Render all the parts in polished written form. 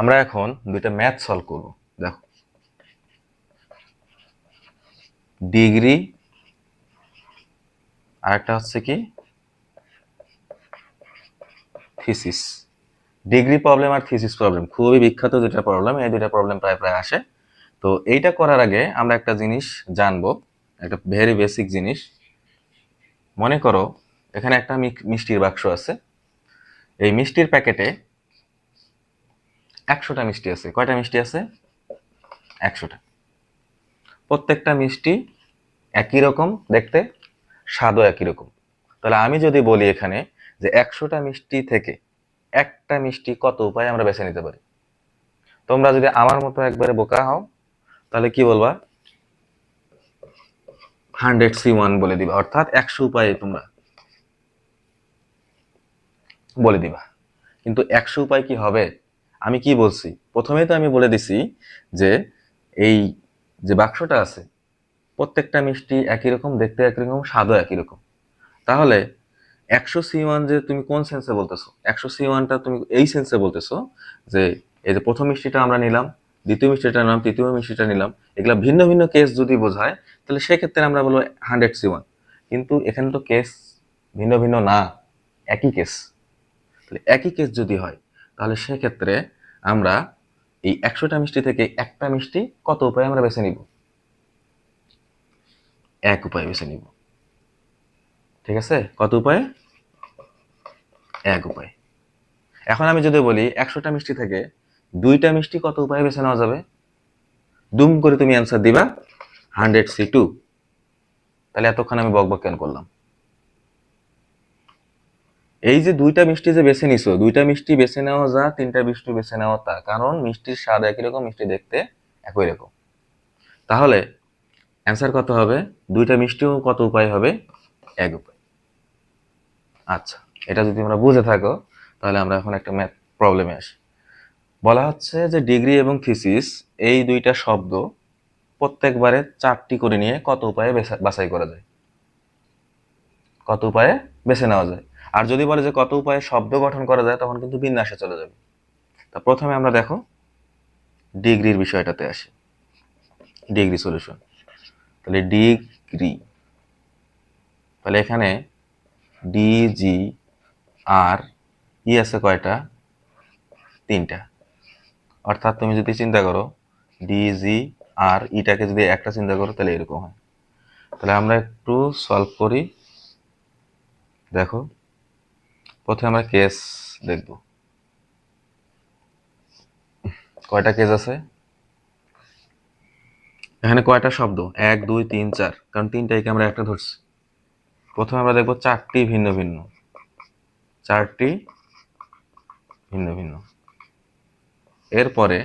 আমরা এখন দুইটা ম্যাথ সলভ করব। দেখো, ডিগ্রি আর একটা হচ্ছে কি থিসিস। ডিগ্রি প্রবলেম আর থিসিস প্রবলেম খুবই বিখ্যাত দুইটা প্রবলেম। এই দুইটা প্রবলেম প্রায় প্রায় আসে। তো এইটা করার আগে আমরা একটা জিনিস জানবো, একটা ভেরি বেসিক জিনিস। মনে করো এখানে একটা মিষ্টির বাক্স আছে। এই মিষ্টির প্যাকেটে 100টা মিষ্টি আছে। কয়টা মিষ্টি আছে? 100টা। প্রত্যেকটা মিষ্টি একই রকম দেখতে, স্বাদও একই রকম। তাহলে আমি যদি বলি এখানে যে 100টা মিষ্টি থেকে একটা মিষ্টি কত উপায়ে আমরা বেছে নিতে পারি, তোমরা যদি আমার মতো একবারে বোকা হও তাহলে কি বলবা? 100C1 বলে দিবা, অর্থাৎ 100 উপায়ে তোমরা বলে দিবা। কিন্তু 100 উপায় কি হবে? আমি কি বলছি প্রথমেই তো আমি বলে দিছি যে এই যে বাক্সটা আছে প্রত্যেকটা মিষ্টি একই রকম দেখতে, একই রকম স্বাদও একই রকম। তাহলে 100C1 যে তুমি কোন সেন্সে বলতেছো? 100C1টা তুমি এই সেন্সে বলতেছো যে এই যে প্রথম মিষ্টিটা আমরা নিলাম, দ্বিতীয় মিষ্টিটা নিলাম, তৃতীয় মিষ্টিটা নিলাম, এগুলা ভিন্ন ভিন্ন কেস যদি বোঝায় তাহলে সেক্ষেত্রে আমরা বলবো 100C1। কিন্তু এখানে তো কেস ভিন্ন ভিন্ন না, একই কেস। তাহলে একই কেস যদি হয় তাহলে সেক্ষেত্রে আমরা এই 100টা মিষ্টি থেকে একটা মিষ্টি কত উপায়ে আমরা বেছে নিব? এক উপায়ে বেছে নিব। ঠিক আছে? কত উপায়ে? এক উপায়ে। এখন আমি যদি বলি 100টা মিষ্টি থেকে 2টা মিষ্টি কত উপায়ে বেছে নেওয়া যাবে? দুম করে তুমি অ্যান্সার দিবা 100C2। তাহলে এতক্ষণ আমি বকবক কেন করলাম? এই যে 2টা মিষ্টি যে বেছে নিছো, 2টা মিষ্টি বেছে নেওয়া যা, 3টা মিষ্টি বেছে নেওয়া তা, কারণ মিষ্টির স্বাদ একই রকম, মিষ্টি দেখতে একই রকম। তাহলে অ্যান্সার কত হবে? 2টা মিষ্টিও কত উপায় হবে? এক উপায়। আচ্ছা, এটা যদি আমরা বুঝে থাকো তাহলে আমরা এখন একটা ম্যাথ প্রবলেমে আসি। বলা হচ্ছে যে ডিগ্রি এবং থিসিস এই দুইটা শব্দ প্রত্যেকবারে 4টি করে নিয়ে কত উপায়ে বাছাই করা যায়? কত উপায়ে বেছে নেওয়া যায়? আর যদি বলে যে কত উপায়ে শব্দ গঠন করা যায় তখন কিন্তু বিন্যাসে চলে যাবে। তা প্রথমে আমরা দেখো ডিগ্রির বিষয়টাতে আসি। Degree solution. তাহলে ডিগ্রি, তাহলে এখানে ডিজি আর ই আছে কয়টা? 3টা। অর্থাৎ তুমি যদি চিন্তা করো ডিজি আর ইটাকে যদি একটা চিন্তা করো তাহলে এরকম হয়। তাহলে আমরা একটু সলভ করি। দেখো, প্রথমে আমরা কেস দেখব। কয়টা কেস আছে এখানে? কয়টা শব্দ? 1 2 3 4, কারণ 3টাকে আমরা একটা ধরছি। প্রথমে আমরা দেখব 4টি ভিন্ন ভিন্ন, 4টি ভিন্ন ভিন্ন। এরপরে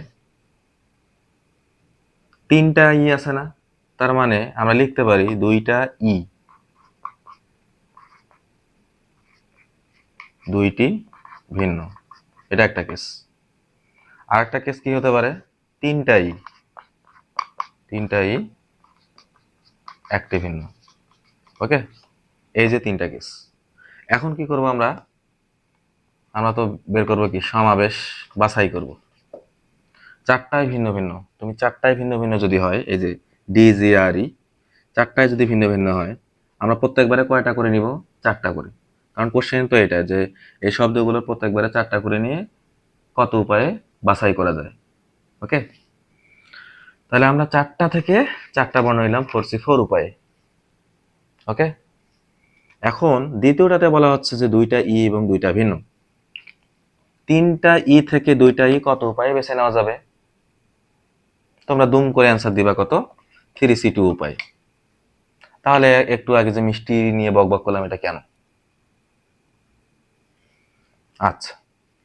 3টা ই আছে না, তার মানে আমরা লিখতে পারি 2টা ই, 2টি ভিন্ন। এটা একটা কেস। আর একটা কেস কি হতে পারে? 3টা ই, 3টা ই, একটি ভিন্ন। ওকে, এই যে 3টা কেস। এখন কি করব আমরা? আমরা তো বের করব কি সমাবেশ, বাছাই করব। 4টাই ভিন্ন ভিন্ন। তুমি 4টাই ভিন্ন ভিন্ন যদি হয়, এই যে ডিজিআরই 4টাই যদি ভিন্ন ভিন্ন হয়, আমরা প্রত্যেকবারে কয়টা করে নিব? 4টা করে। কারণ কোশ্চেন তো এটা যে এই শব্দগুলো প্রত্যেকবারে 4টা করে নিয়ে কত উপায়ে বাছাই করা যায়। ওকে, তাহলে আমরা 4টা থেকে 4টা বর্ণ নিলাম 4C4 উপায়ে। ওকে, এখন দ্বিতীয়টাতে বলা হচ্ছে যে 2টা ই এবং 2টা ভিন্ন। 3টা ই থেকে 2টা ই কত উপায়ে বেছে নেওয়া যাবে? তোমরা দুম করে অ্যান্সার দিবা কত? 3C2 উপায়। তাহলে একটু আগে যে মিষ্টি নিয়ে বকবক করলাম, এটা কেন? আচ্ছা,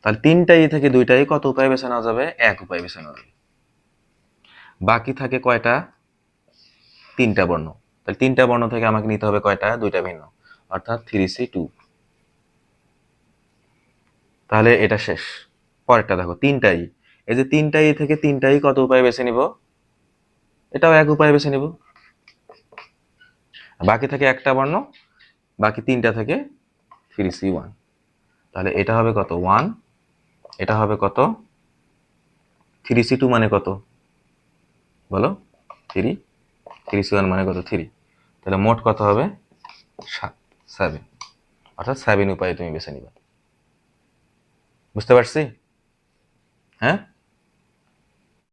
তাহলে 3টা ই থেকে 2টা ই কত উপায়ে বেছে নেওয়া যাবে? এক উপায়ে বেছে নেওয়া যাবে। বাকি থাকে কয়টা? 3টা বর্ণ। তাহলে 3টা বর্ণ থেকে আমাকে নিতে হবে কয়টা? 2টা ভিন্ন, অর্থাৎ 3C2। তাহলে এটা শেষ। পরেরটা দেখো 3টা ই। এই যে 3টা ই থেকে 3টা ই কত উপায়ে বেছে নিব? এটাও এক উপায়ে বেছে নিব। বাকি থাকে একটা বর্ণ, বাকি 3টা থেকে 3C1। তাহলে এটা হবে কত? 1, এটা হবে কত? 3C2 মানে কত বলো? 3C1 মানে কত? 3। তাহলে মোট কত হবে? 7। অর্থাৎ 7 উপায়ে তুমি বেছে নিবা। বুঝতে পারছি? হ্যাঁ।